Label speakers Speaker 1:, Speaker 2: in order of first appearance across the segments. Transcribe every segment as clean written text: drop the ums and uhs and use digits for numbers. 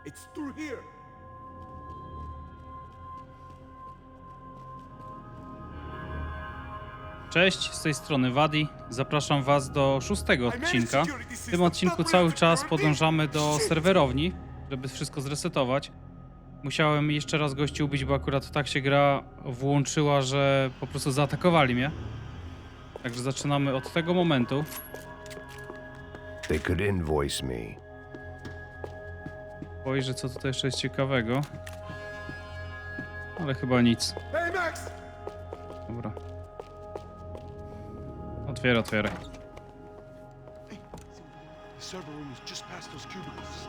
Speaker 1: It's through here.
Speaker 2: Cześć, z tej strony Wadi. Zapraszam was do 6. odcinka. W tym odcinku cały czas podążamy do serwerowni, żeby wszystko zresetować. Musiałem jeszcze raz gości ubić, bo akurat tak się gra włączyła, że po prostu zaatakowali mnie. Także zaczynamy od tego momentu.
Speaker 3: They could invoice me.
Speaker 2: Spojrzę, co tutaj jeszcze jest ciekawego. Ale chyba nic.
Speaker 1: Hey, Max!
Speaker 2: Dobra. Otwieraj.
Speaker 1: Hey, the server room is just past those cubicles.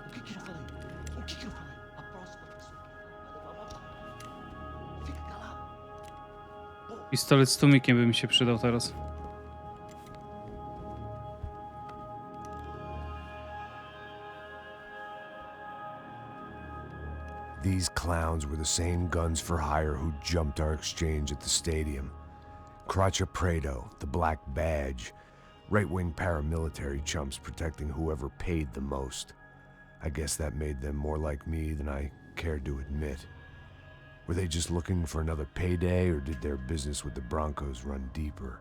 Speaker 1: O que que ele falou? O que que ele falou? A próxima pessoa. Fica calado.
Speaker 2: Pistolet z tłumikiem by mi się przydał teraz.
Speaker 3: These clowns were the same guns for hire who jumped our exchange at the stadium. Crotcha Prado, the Black Badge. Right-wing paramilitary chumps protecting whoever paid the most. I guess that made them more like me than I cared to admit. Were they just looking for another payday, or did their business with the Broncos run deeper?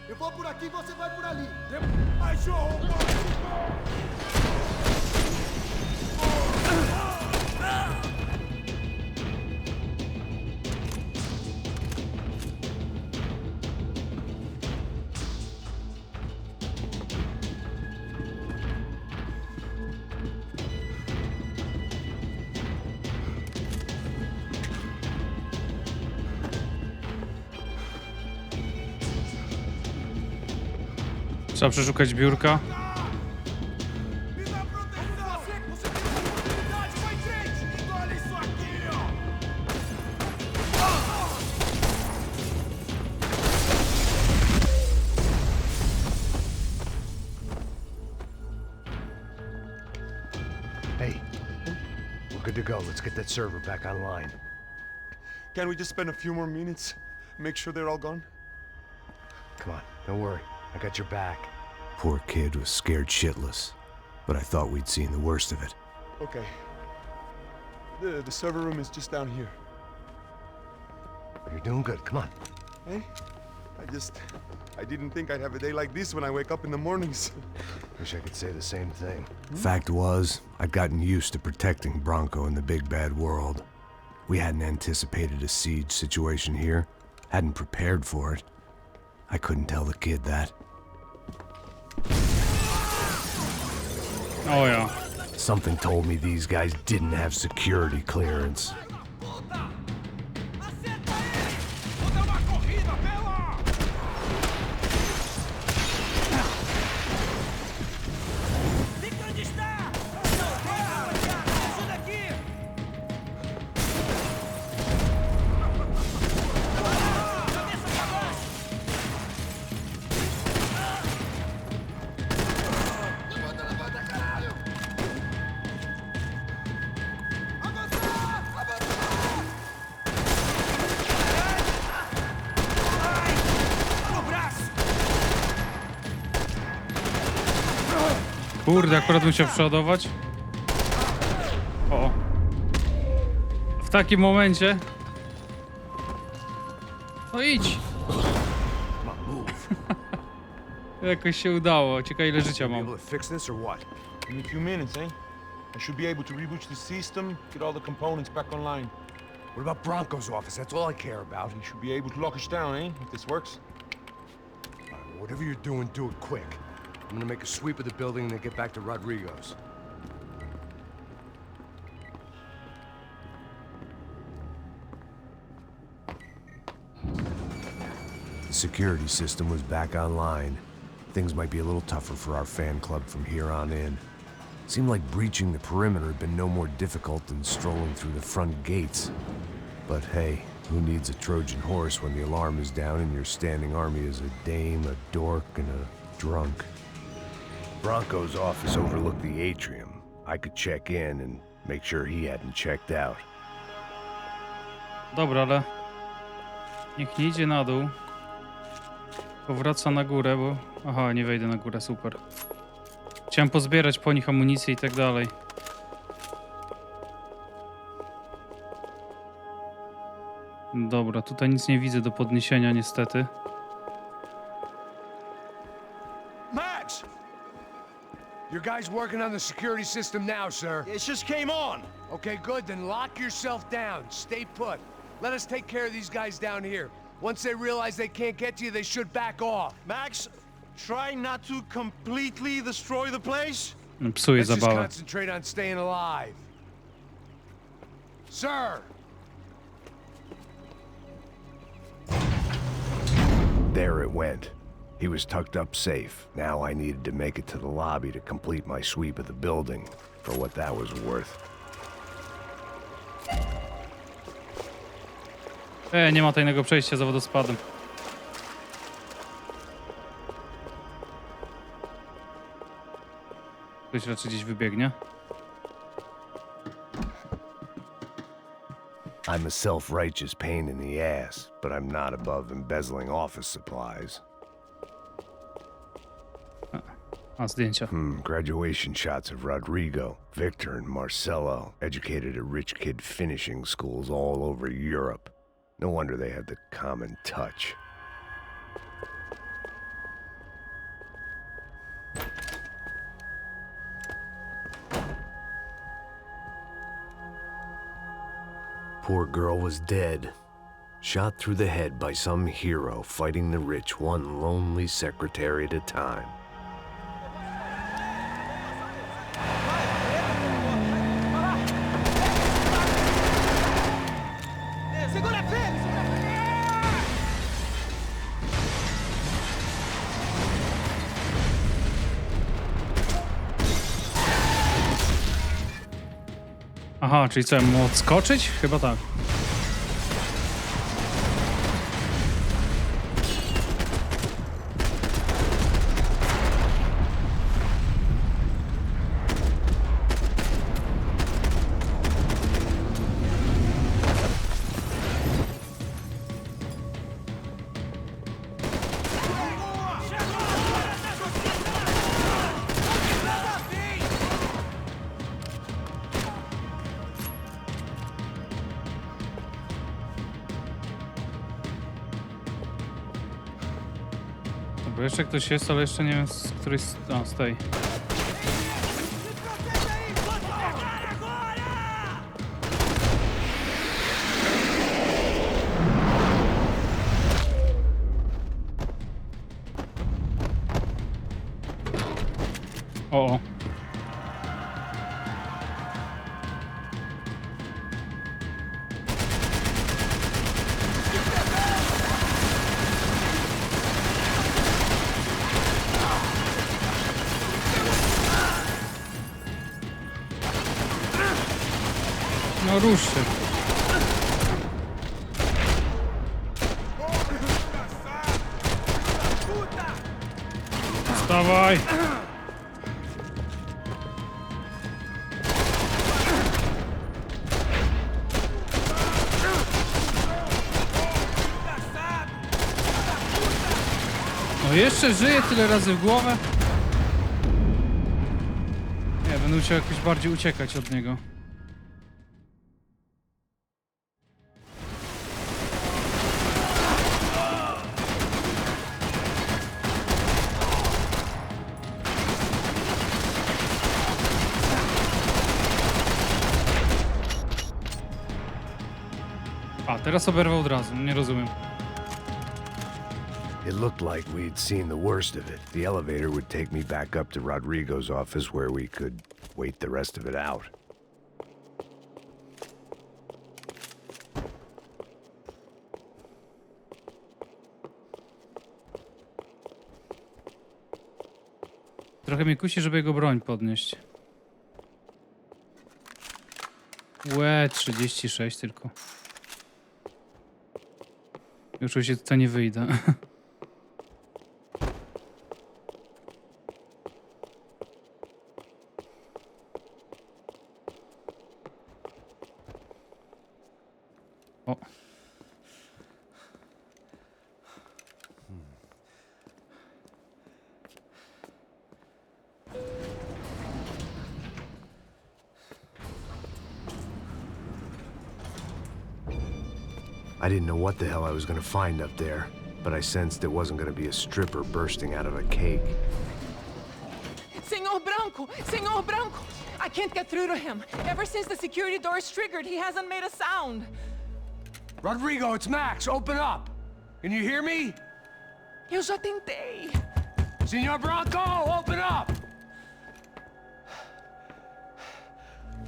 Speaker 1: Eu vou por aqui, você vai por ali. Ai, show!
Speaker 2: Trzeba przeszukać biurka.
Speaker 3: Hey, we're good to go. Let's get that server back online.
Speaker 1: Can we just spend a few more minutes? Make sure they're all gone?
Speaker 3: Come on, don't worry. I got your back. Poor kid was scared shitless, but I thought we'd seen the worst of it.
Speaker 1: Okay. The server room is just down here.
Speaker 3: You're doing good. Come on.
Speaker 1: Hey? I didn't think I'd have a day like this when I wake up in the mornings.
Speaker 3: Wish I could say the same thing. Fact was, I'd gotten used to protecting Bronco in the big bad world. We hadn't anticipated a siege situation here, hadn't prepared for it. I couldn't tell the kid that.
Speaker 2: O ja.
Speaker 3: Something told me these guys didn't have security clearance.
Speaker 2: Kurde, akurat musiał przeładować. O. W takim momencie. No idź. Jakoś się udało. Ciekawe, ile życia mam.
Speaker 3: Able to fix this or what?
Speaker 1: In a few minutes, eh? I should be able to reboot the system, get all the components back online.
Speaker 3: What about Bronco's office? That's all I care about.
Speaker 1: You should be able to lock us down, eh? If this works.
Speaker 3: Whatever you're doing, do it quick. I'm gonna make a sweep of the building and then get back to Rodrigo's. The security system was back online. Things might be a little tougher for our fan club from here on in. Seemed like breaching the perimeter had been no more difficult than strolling through the front gates. But hey, who needs a Trojan horse when the alarm is down and your standing army is a dame, a dork, and a drunk? Bronco's office overlooked the atrium. I could check in and make sure he hadn't checked out.
Speaker 2: Dobra, ale Niech nie idzie na dół. Powraca na górę, bo... Aha, nie wejdę na górę, super. Chciałem pozbierać po nich amunicję i tak dalej. Dobra, tutaj nic nie widzę do podniesienia niestety.
Speaker 4: Max!
Speaker 5: Your guys working on the security system now, sir.
Speaker 4: It just came on.
Speaker 5: Okay, good. Then lock yourself down. Stay put. Let us take care of these guys down here. Once they realize they can't get to you, they should back off.
Speaker 4: Max, try not to completely destroy the place.
Speaker 2: Psuje
Speaker 5: Let's just
Speaker 2: zabawę.
Speaker 5: concentrate on staying alive. Sir!
Speaker 3: There it went. He was tucked up safe. Now I needed to make it to the lobby to complete my sweep of the building, for what that was worth.
Speaker 2: Nie ma tajnego przejścia za wodospadem. Ktoś raczej gdzieś wybiegnie.
Speaker 3: I'm a self-righteous pain in the ass, but I'm not above embezzling office supplies.
Speaker 2: A, zdjęcia.
Speaker 3: Graduation shots of Rodrigo, Victor, and Marcelo, educated at rich kid finishing schools all over Europe. No wonder they had the common touch. Poor girl was dead. Shot through the head by some hero fighting the rich one lonely secretary at a time.
Speaker 2: Aha, czyli co, ja mu odskoczyć? Chyba tak. Bo jeszcze ktoś jest, ale jeszcze nie wiem z której... A, z tej. O. No rusz się. Wstawaj! No jeszcze żyje tyle razy w głowę? Nie, będę musiał jakoś bardziej uciekać od niego. A, teraz oberwał od razu, nie rozumiem.
Speaker 3: It looked like we'd seen the worst of it. The elevator would take me back up to Rodrigo's office where we could wait the rest of it out.
Speaker 2: Trochę mnie kusi, żeby jego broń podnieść. Łe, 36 tylko. Już oczywiście tutaj nie wyjdę. O.
Speaker 3: I didn't know what the hell I was gonna find up there, but I sensed it wasn't gonna be a stripper bursting out of a cake.
Speaker 6: Senor Branco! Senor Branco! I can't get through to him. Ever since the security door is triggered, he hasn't made a sound.
Speaker 5: Rodrigo, it's Max. Open up. Can you hear me?
Speaker 6: Eu já tentei.
Speaker 5: Senor Branco, open up!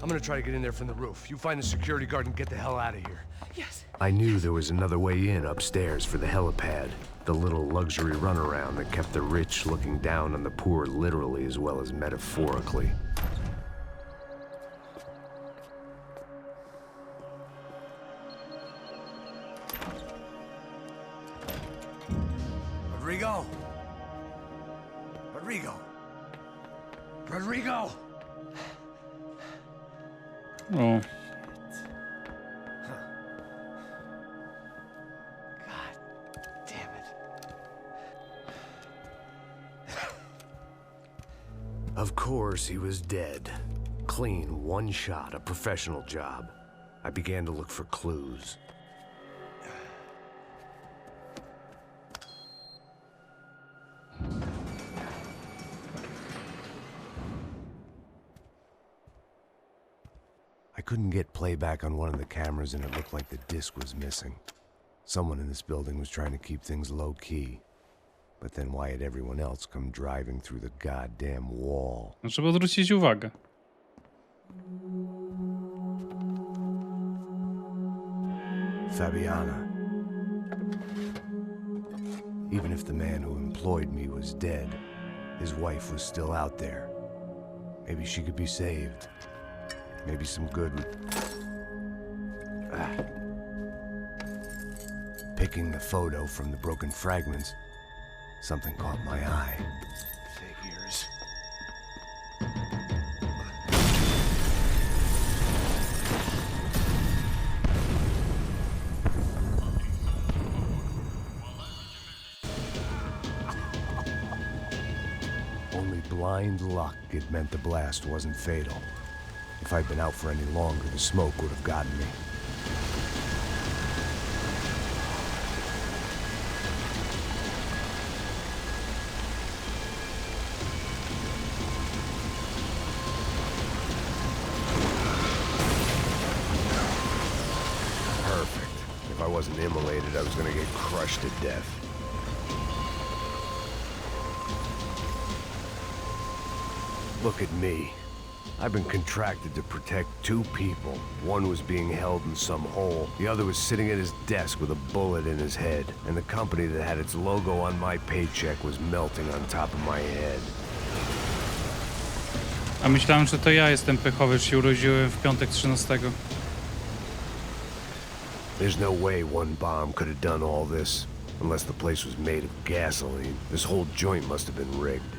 Speaker 5: I'm gonna try to get in there from the roof. You find the security guard and get the hell out of here.
Speaker 6: Yes.
Speaker 3: I knew there was another way in upstairs for the helipad, the little luxury runaround that kept the rich looking down on the poor literally as well as metaphorically.
Speaker 5: Rodrigo? Rodrigo? Rodrigo?
Speaker 2: O,
Speaker 5: Damn it.
Speaker 3: Of course, he was dead. Clean, one shot, a professional job. I began to look for clues. I couldn't get playback on one of the cameras and it looked like the disc was missing. Someone in this building was trying to keep things low-key. But then why had everyone else come driving through the goddamn wall?
Speaker 2: no, żeby odwrócić uwagę.
Speaker 3: Fabiana. Even if the man who employed me was dead, his wife was still out there. Maybe she could be saved. Maybe some good would... Picking the photo from the broken fragments, something caught my eye. Figures. Only blind luck it meant the blast wasn't fatal. If I'd been out for any longer, the smoke would have gotten me. Perfect. If I wasn't immolated, I was gonna get crushed to death. Look at me. I've been contracted to protect two people. One was being held in some hole. The other was sitting at his desk with a bullet in his head. And the company that had its logo on my paycheck was melting on top of my head.
Speaker 2: A myślałem, że to ja jestem pechowy, że się urodziłem w piątek 13.
Speaker 3: There's no way one bomb could have done all this. Unless the place was made of gasoline. This whole joint must have been rigged.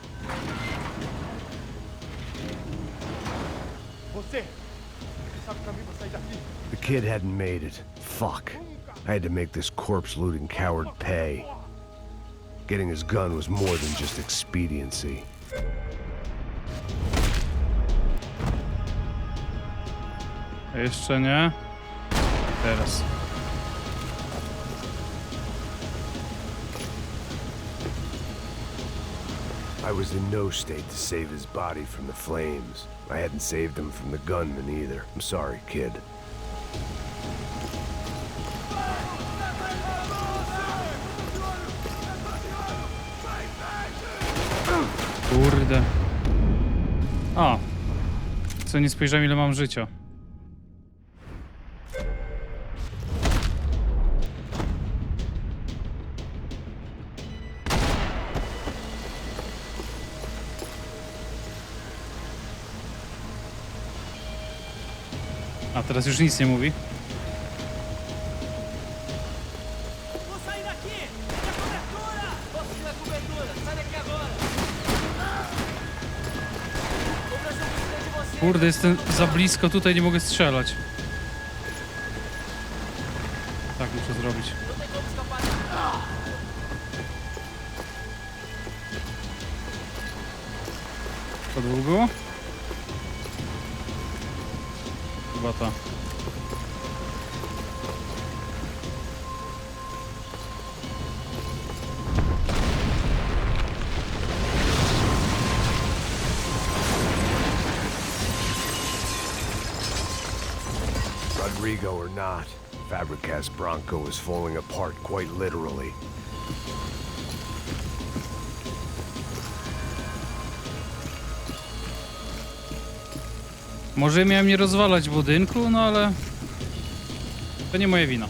Speaker 3: The kid hadn't made it. Fuck. I had to make this corpse-looting coward pay. Getting his gun was more than just expediency.
Speaker 2: A jeszcze nie. Teraz.
Speaker 3: I was in no state to save his body from the flames. I hadn't saved him from the gunman either. I'm sorry, kid.
Speaker 2: Kurde. A. Co, nie spojrzałem, ile mam życia. A teraz już nic nie mówi. Kurde, jestem za blisko, tutaj nie mogę strzelać. Tak muszę zrobić. To dwóch było? Chyba ta.
Speaker 3: Rodrigo or not, Fabregas Bronco is falling apart quite literally.
Speaker 2: Może miałem nie rozwalać budynku, no ale to nie moja wina.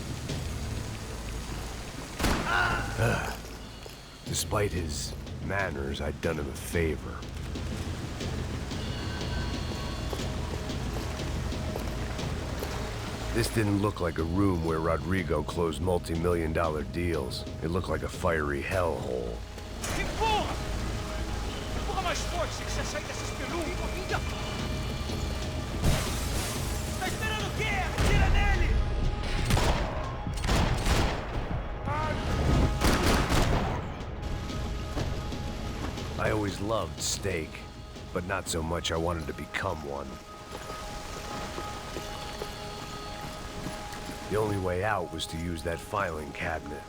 Speaker 3: Despite his manners, I'd done him a favor. This didn't look like a room where Rodrigo closed multi-million-dollar deals. It looked like a fiery hellhole.
Speaker 4: Empurra! Empurra mais forte, se quiser sair dessa espelunca. Tá esperando o quê? Atira nele!
Speaker 3: I always loved steak, but not so much I wanted to become one. The only way out was to use that filing cabinet.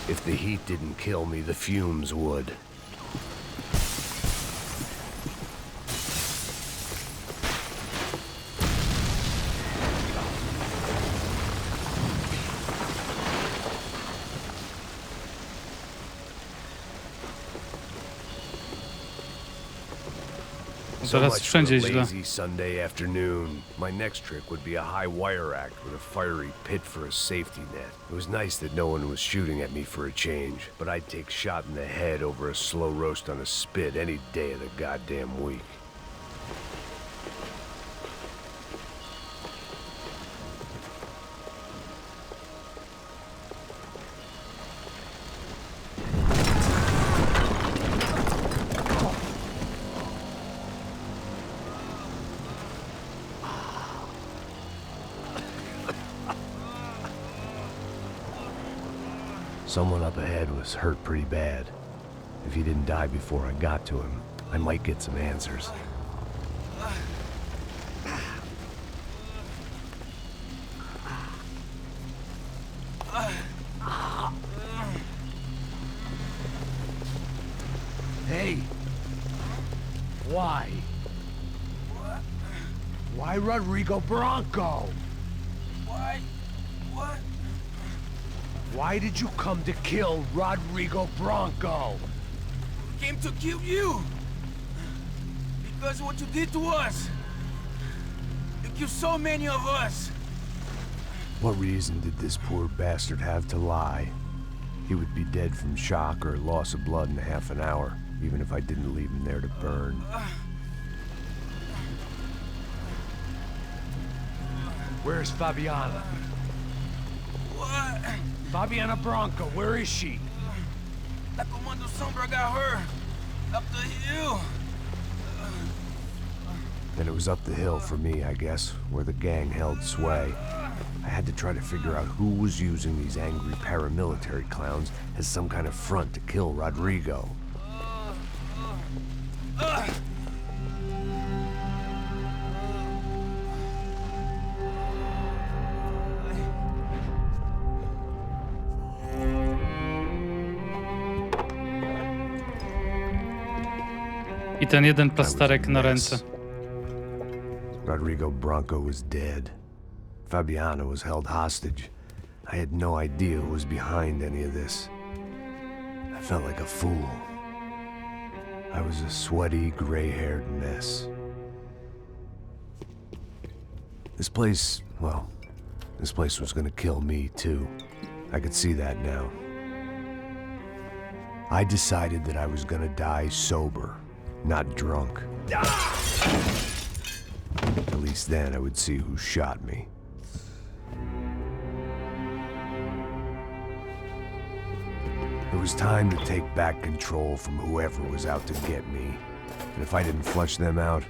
Speaker 3: If the heat didn't kill me, the fumes would.
Speaker 2: Teraz
Speaker 3: much for
Speaker 2: wszędzie
Speaker 3: a
Speaker 2: źle.
Speaker 3: lazy Sunday afternoon. My next trick would be a high wire act with a fiery pit for a safety net. It was nice that no one was shooting at me for a change, but I'd take shot in the head over a slow roast on a spit any day of the goddamn week. Someone up ahead was hurt pretty bad. If he didn't die before I got to him, I might get some answers.
Speaker 5: Hey! Why? Why Rodrigo Bronco?
Speaker 7: Why? What?
Speaker 5: Why did you come to kill Rodrigo Bronco?
Speaker 7: We came to kill you! Because of what you did to us! You killed so many of us!
Speaker 3: What reason did this poor bastard have to lie? He would be dead from shock or loss of blood in half an hour, even if I didn't leave him there to burn.
Speaker 5: Where's Fabiana?
Speaker 7: What?
Speaker 5: Fabiana Bronco, where is she?
Speaker 7: La Comando Sombra got her! Up the hill!
Speaker 3: Then it was up the hill for me, I guess, where the gang held sway. I had to try to figure out who was using these angry paramilitary clowns as some kind of front to kill Rodrigo.
Speaker 2: I ten jeden plasterek na ręce.
Speaker 3: Rodrigo Bronco was dead. Fabiana was held hostage. I had no idea who was behind any of this. I felt like a fool. I was a sweaty, gray-haired mess. This place, well, this place was gonna kill me too. I could see that now. I decided that I was gonna die sober, not drunk. At least then I would see who shot me. It was time to take back control from whoever was out to get me. And if I didn't flush them out,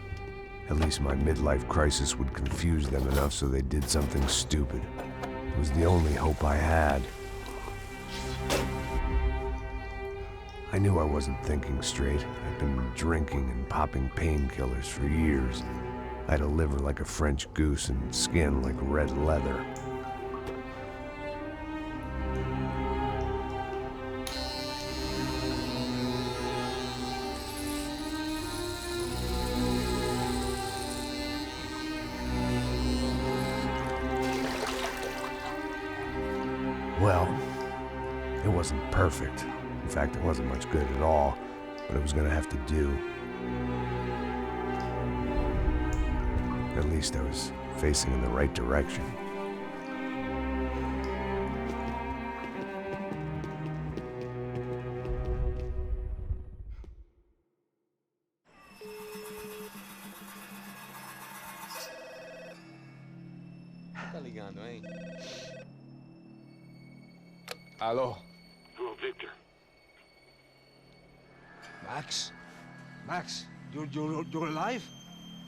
Speaker 3: at least my midlife crisis would confuse them enough so they did something stupid. It was the only hope I had. I knew I wasn't thinking straight. I'd been drinking and popping painkillers for years. I had a liver like a French goose and skin like red leather. It wasn't perfect. In fact, it wasn't much good at all, but it was gonna have to do. At least I was facing in the right direction.
Speaker 4: Tá ligando, hein? Alô?
Speaker 8: Hello, Victor.
Speaker 4: Max? Max, you're alive?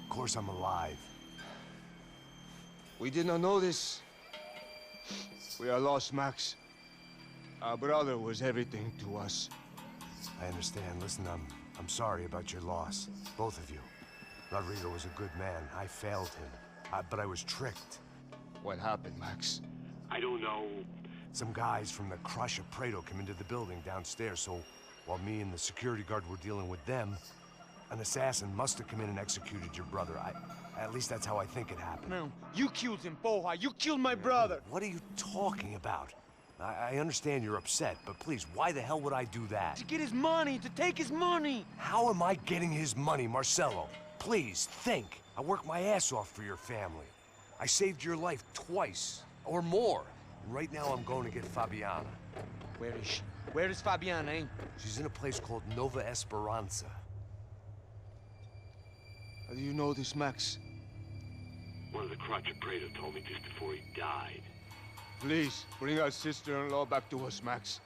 Speaker 3: Of course I'm alive.
Speaker 4: We did not know this. We are lost, Max. Our brother was everything to us.
Speaker 3: I understand. Listen, I'm sorry about your loss. Both of you. Rodrigo was a good man. I failed him. But I was tricked.
Speaker 4: What happened, Max?
Speaker 8: I don't know.
Speaker 3: Some guys from the Crush of Prado came into the building downstairs, so while me and the security guard were dealing with them, an assassin must have come in and executed your brother. At least that's how I think it happened.
Speaker 4: No, you killed him, Poha. You killed my brother.
Speaker 3: What are you talking about? I understand you're upset, but please, why the hell would I do that?
Speaker 4: To get his money, to take his money.
Speaker 3: How am I getting his money, Marcelo? Please, think. I worked my ass off for your family. I saved your life twice, or more. And right now I'm going to get Fabiana.
Speaker 4: Where is she? Where is Fabiana, eh?
Speaker 3: She's in a place called Nova Esperanza.
Speaker 4: How do you know this, Max?
Speaker 8: One of the Crotch of Prado told me just before he died.
Speaker 4: Please, bring our sister-in-law back to us, Max.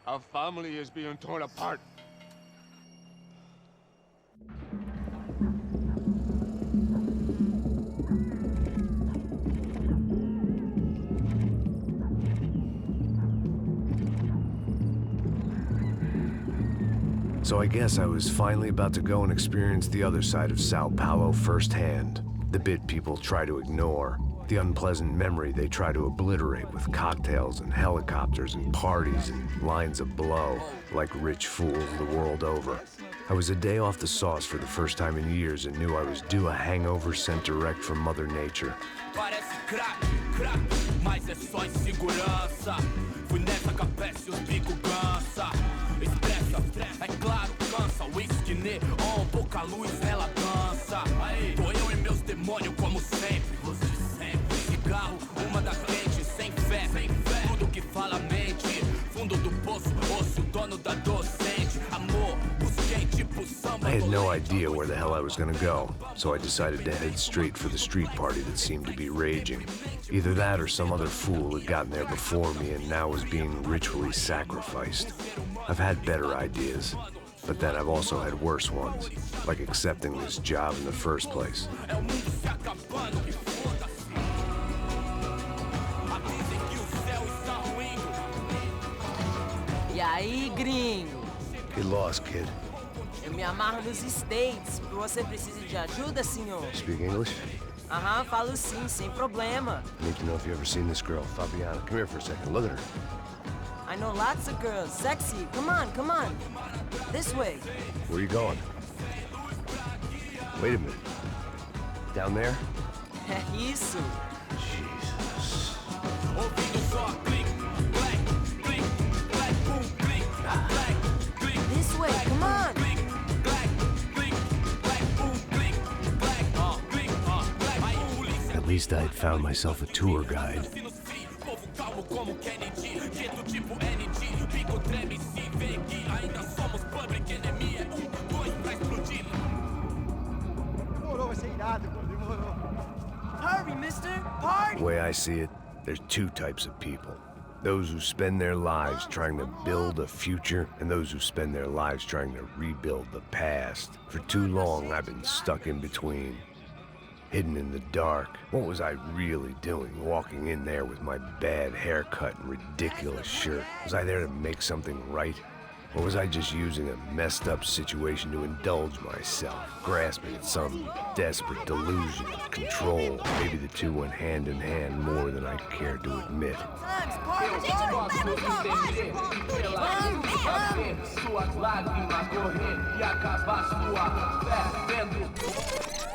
Speaker 4: Our family is being torn apart.
Speaker 3: So I guess I was finally about to go and experience the other side of Sao Paulo firsthand. The bit people try to ignore. The unpleasant memory they try to obliterate with cocktails and helicopters and parties and lines of blow, like rich fools the world over. I was a day off the sauce for the first time in years and knew I was due a hangover sent direct from Mother Nature.
Speaker 7: Parece crack, mas é só insegurança. Fui nessa capeste, os bico cansa. Estressa, é claro, cansa. Whisky neon, pouca luz, ela dança. Tô eu e meus demônios como sempre. Cigarro, uma das quentes, sem fé. Tudo que fala mente. Fundo do poço, osso, dono da docente. Amor, busquei tipo samba.
Speaker 3: I had no idea where the hell I was gonna go, so I decided to head straight for the street party that seemed to be raging. Either that or some other fool had gotten there before me and now was being ritually sacrificed. I've had better ideas, but then I've also had worse ones, like accepting this job in the first place.
Speaker 9: E aí, gringo?
Speaker 3: Get lost, kid.
Speaker 9: Eu me amarro nos States. Você precisa de ajuda, senhor?
Speaker 3: Speak English?
Speaker 9: Aham, falo sim, sem problema.
Speaker 3: I need to know if you've ever seen this girl, Fabiana. Come here for a second. Look at her.
Speaker 9: I know lots of girls. Sexy. Come on, come on. This way.
Speaker 3: Where are you going? Wait a minute. Down there?
Speaker 9: É isso.
Speaker 3: Jesus.
Speaker 9: This way, come on.
Speaker 3: At least I had found myself a tour guide.
Speaker 9: Hurry, mister. Party.
Speaker 3: The way I see it, there's two types of people. Those who spend their lives trying to build a future, and those who spend their lives trying to rebuild the past. For too long, I've been stuck in between. Hidden in the dark. What was I really doing, walking in there with my bad haircut and ridiculous shirt? Was I there to make something right? Or was I just using a messed up situation to indulge myself, grasping at some desperate delusion of control? Maybe the two went hand in hand more than I cared to admit.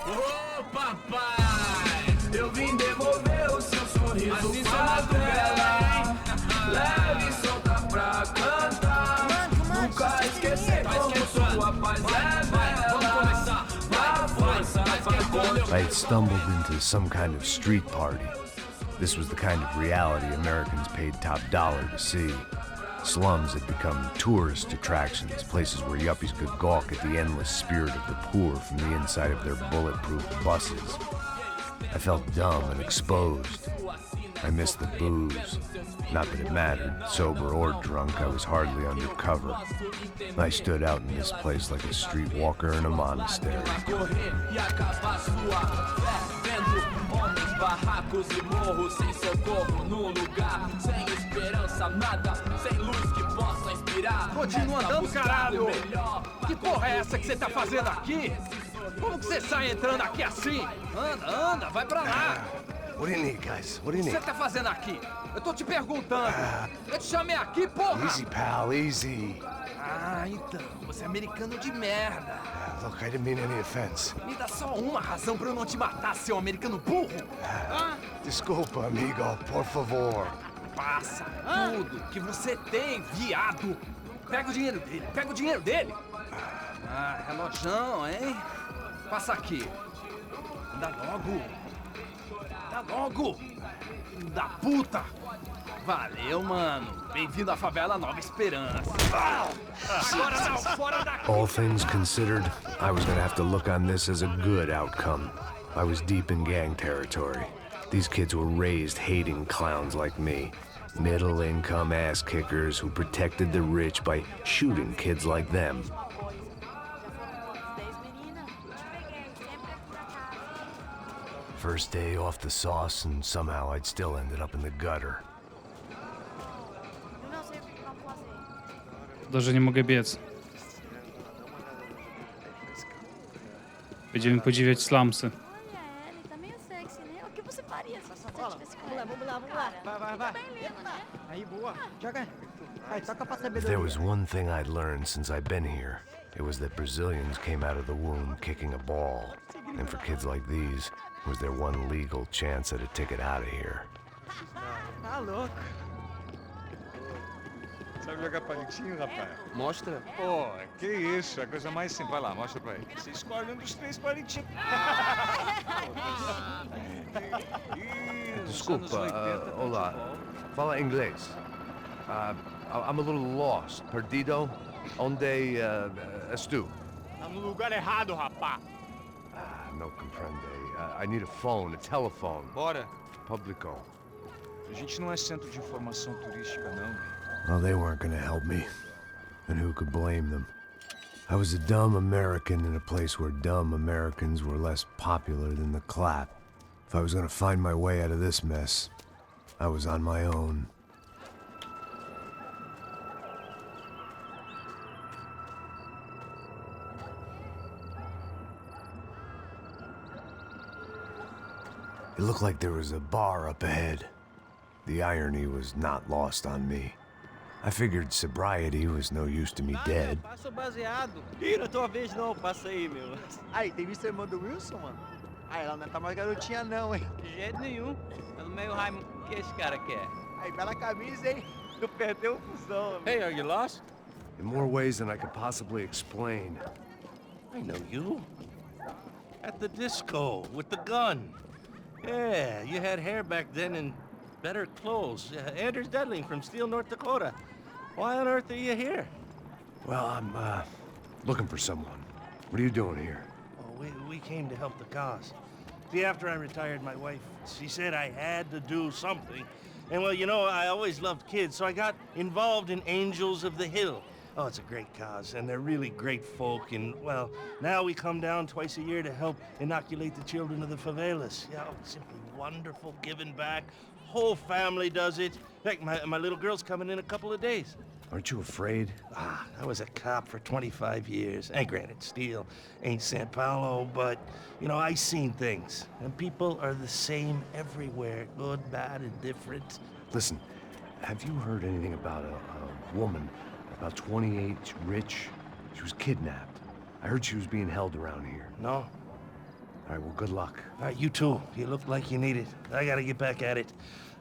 Speaker 7: Ô papai, eu vim devolver o seu sorriso. Assim bela, leve e solta pra
Speaker 3: had stumbled into some kind of street party. This was the kind of reality Americans paid top dollar to see. Slums had become tourist attractions, places where yuppies could gawk at the endless spirit of the poor from the inside of their bulletproof buses. I felt dumb and exposed. I missed the booze. Not that it mattered, sober or drunk, I was hardly undercover. I stood out in this place like a streetwalker in a monastery.
Speaker 10: Continua andando, caralho! Que porra é essa que você tá fazendo aqui? Como que você sai entrando aqui assim? Anda, anda, vai pra lá!
Speaker 3: What do you need, guys? What do
Speaker 10: O
Speaker 3: you
Speaker 10: que
Speaker 3: need?
Speaker 10: você tá fazendo aqui? Eu tô te perguntando. Eu te chamei aqui, porra!
Speaker 3: Easy, pal, easy.
Speaker 10: Ah, então, você é americano de merda.
Speaker 3: Look, I didn't mean any offense.
Speaker 10: Me dá só uma razão pra eu não te matar, seu americano burro.
Speaker 3: Desculpa, amigo, por favor.
Speaker 10: Passa tudo que você tem, viado. Pega o dinheiro dele, pega o dinheiro dele. Ah, relojão, hein? Passa aqui. Dá logo. Dá logo. Filho da puta. Valeu, mano. Bem-vindo à favela Nova Esperança. Agora não, fora daqui.
Speaker 3: All things considered, I was gonna have to look on this as a good outcome. I was deep in gang territory. These kids were raised hating clowns like me. Middle-income ass-kickers who protected the rich by shooting kids like them. First day off the sauce, and somehow I'd still ended up in the gutter.
Speaker 2: Dobrze, nie mogę biec. Będziemy podziwiać slumsy.
Speaker 11: Ele tá meio sexy, né? O que você faria se você tivesse com ele?
Speaker 12: Vamos lá. Vai.
Speaker 11: Tá bem lindo, né?
Speaker 12: Aí, boa. Joga. Vai, toca pra saber.
Speaker 3: If there was one thing I'd learned since I'd been here, it was that Brazilians came out of the womb kicking a ball. And for kids like these, it was their one legal chance at a ticket out of here.
Speaker 12: Tá louco.
Speaker 13: Sabe jogar palitinho, rapaz?
Speaker 5: Mostra.
Speaker 13: Pô, que isso, a coisa mais simples. Vai lá, mostra pra ele. Você escolhe um dos 3 palitinhos.
Speaker 4: Desculpa, olá. Fala inglês. I'm a little lost. Perdido? Onde estou?
Speaker 13: Tá no lugar errado, rapá.
Speaker 4: No comprende. I need a phone, a telephone.
Speaker 13: Bora.
Speaker 4: Publico.
Speaker 13: A gente não é centro de informação turística, não.
Speaker 3: Well, they weren't gonna help me. And who could blame them? I was a dumb American in a place where dumb Americans were less popular than the clap. If I was gonna find my way out of this mess, I was on my own. It looked like there was a bar up ahead. The irony was not lost on me. I figured sobriety was no use to me dead.
Speaker 12: Passa o baseado. Ih, não é tua vez não, passa aí, meu. Aí, tem visto a irmã do Wilson, mano? Aí, ela não tá mais garotinha não, hein?
Speaker 14: De jeito nenhum. Pelo meio Raimundo, o que esse cara quer?
Speaker 12: Aí, bela camisa, hein? Tu perdeu o fusão,
Speaker 5: Hey, are you lost?
Speaker 3: In more ways than I could possibly explain.
Speaker 15: I know you. At the disco, with the gun. Yeah, you had hair back then and better clothes. Anders Dudling from Steele, North Dakota. Why on earth are you here?
Speaker 3: Well, I'm, looking for someone. What are you doing here?
Speaker 15: Oh, we came to help the cause. See, after I retired, my wife, she said I had to do something. And well, you know, I always loved kids, so I got involved in Angels of the Hill. Oh, it's a great cause, and they're really great folk, and, well, now we come down twice a year to help inoculate the children of the favelas. Yeah, oh, simply wonderful, giving back. Whole family does it. In fact, my little girl's coming in a couple of days.
Speaker 3: Aren't you afraid?
Speaker 15: I was a cop for 25 years. And granted, Steele ain't San Paulo, but, you know, I seen things. And people are the same everywhere, good, bad, and different.
Speaker 3: Listen, have you heard anything about a woman, about 28, rich? She was kidnapped. I heard she was being held around here.
Speaker 15: No?
Speaker 3: All right, well, good luck.
Speaker 15: All right, you too. You look like you need it. I gotta get back at it.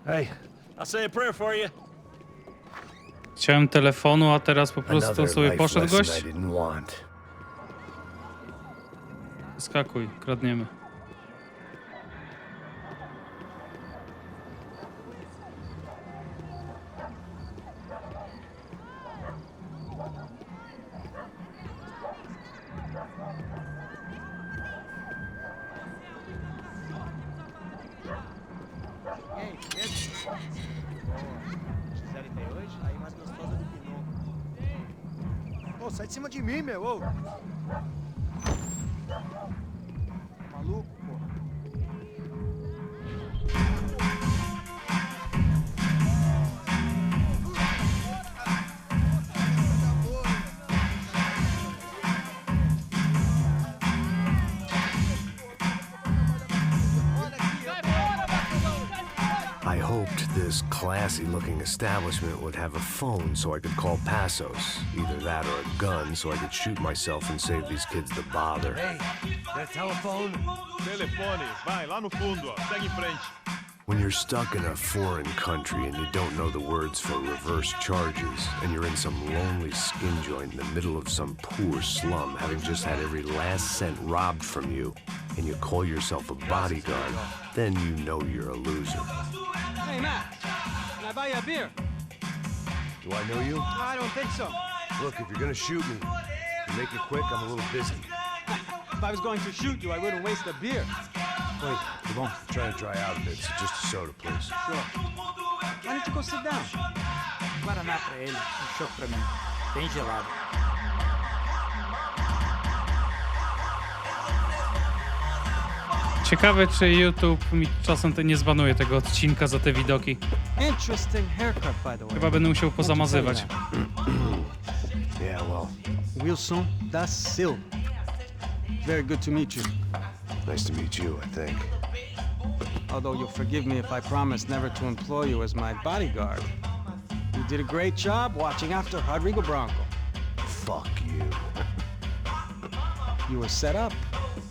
Speaker 15: Hey, I'll say a prayer for you.
Speaker 2: Chciałem telefonu, a teraz po prostu sobie poszedł gość.
Speaker 3: I didn't want.
Speaker 2: Skakuj, kradniemy.
Speaker 12: Ô, sai de cima de mim, meu, ô. Maluco, pô.
Speaker 3: I hoped this classy-looking establishment would have a phone so I could call Passos. Either that or a gun so I could shoot myself and save these kids the bother.
Speaker 5: Hey, that telephone?
Speaker 1: Telefone, vai, lá no fundo, ó. Segue em frente.
Speaker 3: When you're stuck in a foreign country and you don't know the words for reverse charges, and you're in some lonely skin joint in the middle of some poor slum, having just had every last cent robbed from you, and you call yourself a bodyguard, then you know you're a loser.
Speaker 12: Hey, Matt. Can I buy you a beer?
Speaker 3: Do I know you?
Speaker 12: I don't think so.
Speaker 3: Look, if you're gonna shoot me, you make it quick, I'm a little busy.
Speaker 12: If I was going to shoot you, I wouldn't waste a beer.
Speaker 3: Wait, come on. I'm trying to dry out a bit, so just a soda, please.
Speaker 12: Sure. Why don't you go sit down?
Speaker 16: Guaraná pra ele, chopp pra mim. Bem gelado.
Speaker 2: Ciekawe, czy YouTube mi czasem nie zbanuje tego odcinka za te widoki.
Speaker 12: Interesting haircut, by the way.
Speaker 2: Chyba będę musiał pozamazywać.
Speaker 3: Yeah, well.
Speaker 12: Wilson da Silva. Very good to meet you.
Speaker 3: Nice to meet you, I think.
Speaker 12: Although you'll forgive me if I promise never to employ you as my bodyguard. You did a great job watching after Rodrigo Branco.
Speaker 3: Fuck you.
Speaker 12: You were set up.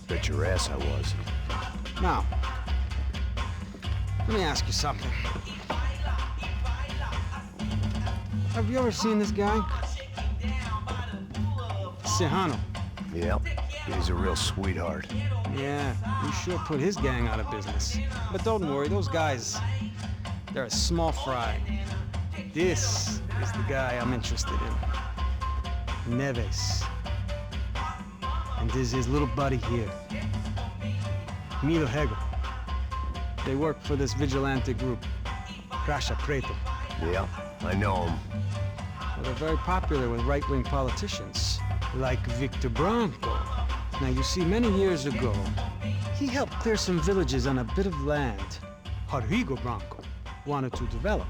Speaker 3: Bet your ass I was.
Speaker 12: Now, let me ask you something. Have you ever seen this guy? Sejano.
Speaker 3: Yep, he's a real sweetheart.
Speaker 12: Yeah, he sure put his gang out of business. But don't worry, those guys, they're a small fry. This is the guy I'm interested in. Neves. And this is his little buddy here. Milo Hegel. They work for this vigilante group, Crasha Preto.
Speaker 3: Yeah, I know him.
Speaker 12: Well, they're very popular with right-wing politicians, like Victor Branco. Now, you see, many years ago, he helped clear some villages on a bit of land Rodrigo Branco wanted to develop.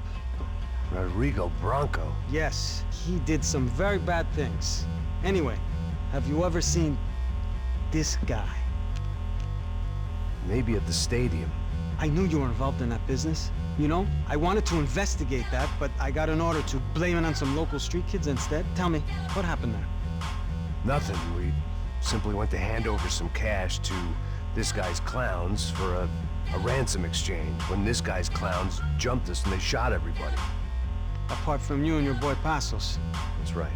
Speaker 3: Rodrigo Branco?
Speaker 12: Yes, he did some very bad things. Anyway, have you ever seen this guy?
Speaker 3: Maybe at the stadium.
Speaker 12: I knew you were involved in that business. You know, I wanted to investigate that, but I got an order to blame it on some local street kids instead. Tell me, what happened there?
Speaker 3: Nothing. We simply went to hand over some cash to this guy's clowns for a ransom exchange when this guy's clowns jumped us and they shot everybody.
Speaker 12: Apart from you and your boy Passos.
Speaker 3: That's right.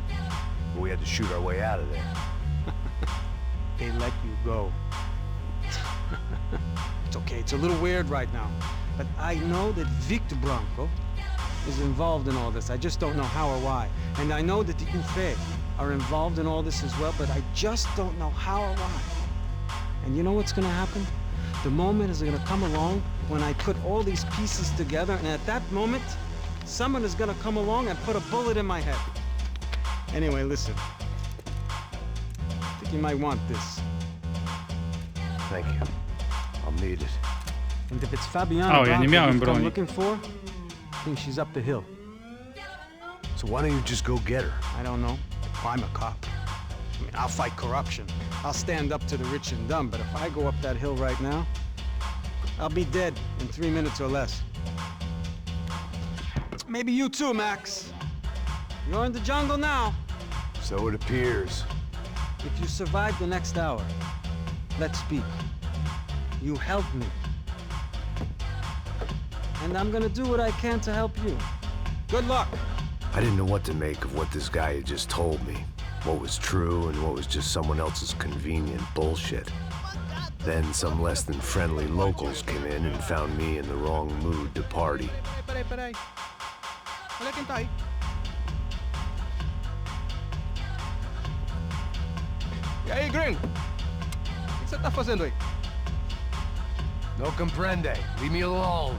Speaker 3: But we had to shoot our way out of there.
Speaker 12: They let you go. It's okay, it's a little weird right now. But I know that Victor Branco is involved in all this. I just don't know how or why. And I know that the UFE are involved in all this as well, but I just don't know how or why. And you know what's gonna happen? The moment is gonna come along when I put all these pieces together, and at that moment, someone is gonna come along and put a bullet in my head. Anyway, listen. I think you might want this.
Speaker 3: Thank you. I'll need it.
Speaker 12: And if it's Fabiana
Speaker 2: ja nie
Speaker 12: Branco
Speaker 2: miałem
Speaker 12: you've come
Speaker 2: broni.
Speaker 12: looking for, I think she's up the hill.
Speaker 3: So why don't you just go get her?
Speaker 12: I don't know. I'm a cop. I mean, I'll fight corruption. I'll stand up to the rich and dumb, but if I go up that hill right now, I'll be dead in 3 minutes or less. Maybe you too, Max. You're in the jungle now.
Speaker 3: So it appears.
Speaker 12: If you survive the next hour, let's speak. You helped me. And I'm gonna do what I can to help you. Good luck.
Speaker 3: I didn't know what to make of what this guy had just told me. What was true and what was just someone else's convenient bullshit. Then some less than friendly locals came in and found me in the wrong mood to party.
Speaker 12: Peraí. Olha quem tá aí.
Speaker 5: E aí, gringo? O que você tá fazendo aí?
Speaker 3: No comprende. Leave me alone.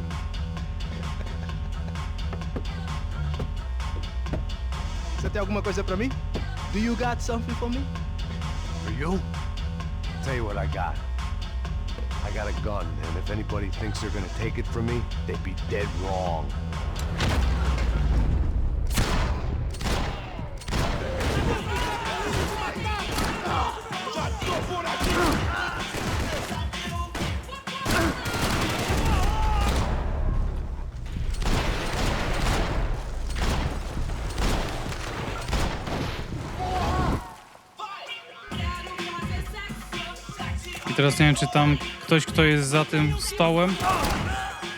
Speaker 5: Você tem alguma coisa pra mim?
Speaker 16: Do you got something for me?
Speaker 3: For you? Tell you what I got. I got a gun, and if anybody thinks they're gonna take it from me, they'd be dead wrong.
Speaker 2: I teraz nie wiem, czy tam ktoś, kto jest za tym stołem...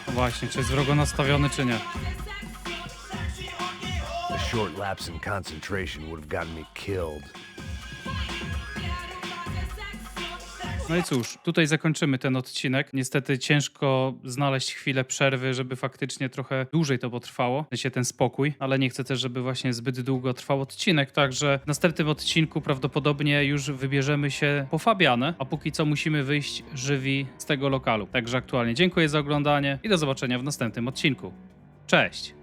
Speaker 2: No właśnie, czy jest wrogo nastawiony, czy nie.
Speaker 3: A short lapse in concentration would have gotten me killed.
Speaker 2: No i cóż, tutaj zakończymy ten odcinek. Niestety ciężko znaleźć chwilę przerwy, żeby faktycznie trochę dłużej to potrwało, w sensie ten spokój, ale nie chcę też, żeby właśnie zbyt długo trwał odcinek, także w następnym odcinku prawdopodobnie już wybierzemy się po Fabianę, a póki co musimy wyjść żywi z tego lokalu. Także aktualnie dziękuję za oglądanie i do zobaczenia w następnym odcinku. Cześć!